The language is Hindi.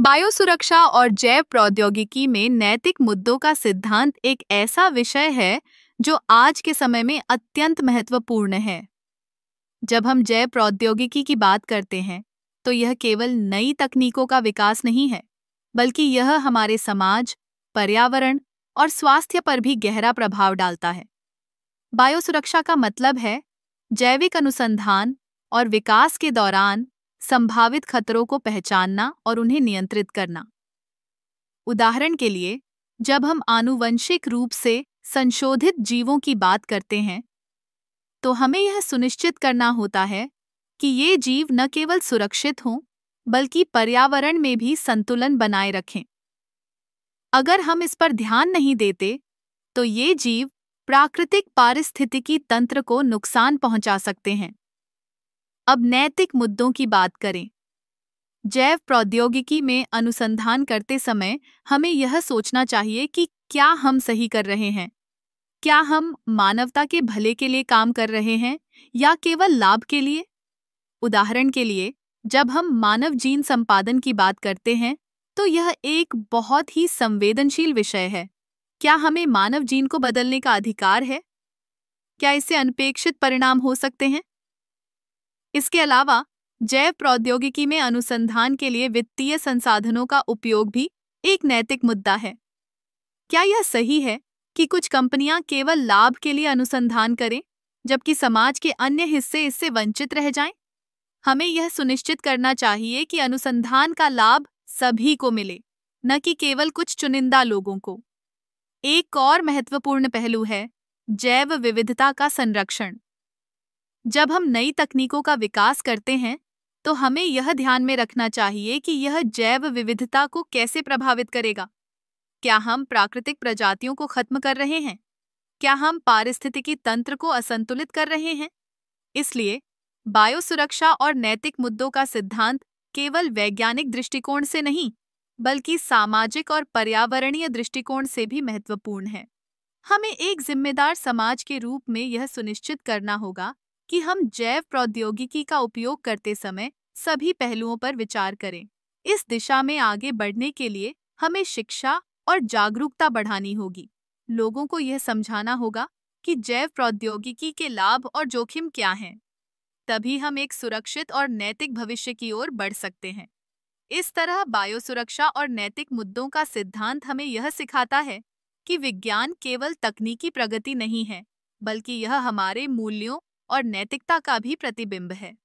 बायोसुरक्षा और जैव प्रौद्योगिकी में नैतिक मुद्दों का सिद्धांत एक ऐसा विषय है जो आज के समय में अत्यंत महत्वपूर्ण है। जब हम जैव प्रौद्योगिकी की बात करते हैं, तो यह केवल नई तकनीकों का विकास नहीं है, बल्कि यह हमारे समाज, पर्यावरण और स्वास्थ्य पर भी गहरा प्रभाव डालता है। बायोसुरक्षा का मतलब है जैविक अनुसंधान और विकास के दौरान संभावित खतरों को पहचानना और उन्हें नियंत्रित करना। उदाहरण के लिए, जब हम आनुवंशिक रूप से संशोधित जीवों की बात करते हैं, तो हमें यह सुनिश्चित करना होता है कि ये जीव न केवल सुरक्षित हों, बल्कि पर्यावरण में भी संतुलन बनाए रखें। अगर हम इस पर ध्यान नहीं देते, तो ये जीव प्राकृतिक पारिस्थितिकी तंत्र को नुकसान पहुंचा सकते हैं। अब नैतिक मुद्दों की बात करें। जैव प्रौद्योगिकी में अनुसंधान करते समय हमें यह सोचना चाहिए कि क्या हम सही कर रहे हैं? क्या हम मानवता के भले के लिए काम कर रहे हैं या केवल लाभ के लिए? उदाहरण के लिए, जब हम मानव जीन संपादन की बात करते हैं, तो यह एक बहुत ही संवेदनशील विषय है। क्या हमें मानव जीन को बदलने का अधिकार है? क्या इससे अनपेक्षित परिणाम हो सकते हैं? इसके अलावा जैव प्रौद्योगिकी में अनुसंधान के लिए वित्तीय संसाधनों का उपयोग भी एक नैतिक मुद्दा है। क्या यह सही है कि कुछ कंपनियां केवल लाभ के लिए अनुसंधान करें, जबकि समाज के अन्य हिस्से इससे वंचित रह जाएं? हमें यह सुनिश्चित करना चाहिए कि अनुसंधान का लाभ सभी को मिले, न कि केवल कुछ चुनिंदा लोगों को। एक और महत्वपूर्ण पहलू है जैव विविधता का संरक्षण। जब हम नई तकनीकों का विकास करते हैं, तो हमें यह ध्यान में रखना चाहिए कि यह जैव विविधता को कैसे प्रभावित करेगा। क्या हम प्राकृतिक प्रजातियों को खत्म कर रहे हैं? क्या हम पारिस्थितिकी तंत्र को असंतुलित कर रहे हैं? इसलिए बायोसुरक्षा और नैतिक मुद्दों का सिद्धांत केवल वैज्ञानिक दृष्टिकोण से नहीं, बल्कि सामाजिक और पर्यावरणीय दृष्टिकोण से भी महत्वपूर्ण है। हमें एक जिम्मेदार समाज के रूप में यह सुनिश्चित करना होगा कि हम जैव प्रौद्योगिकी का उपयोग करते समय सभी पहलुओं पर विचार करें। इस दिशा में आगे बढ़ने के लिए हमें शिक्षा और जागरूकता बढ़ानी होगी। लोगों को यह समझाना होगा कि जैव प्रौद्योगिकी के लाभ और जोखिम क्या हैं। तभी हम एक सुरक्षित और नैतिक भविष्य की ओर बढ़ सकते हैं। इस तरह बायोसुरक्षा और नैतिक मुद्दों का सिद्धांत हमें यह सिखाता है कि विज्ञान केवल तकनीकी प्रगति नहीं है, बल्कि यह हमारे मूल्यों और नैतिकता का भी प्रतिबिंब है।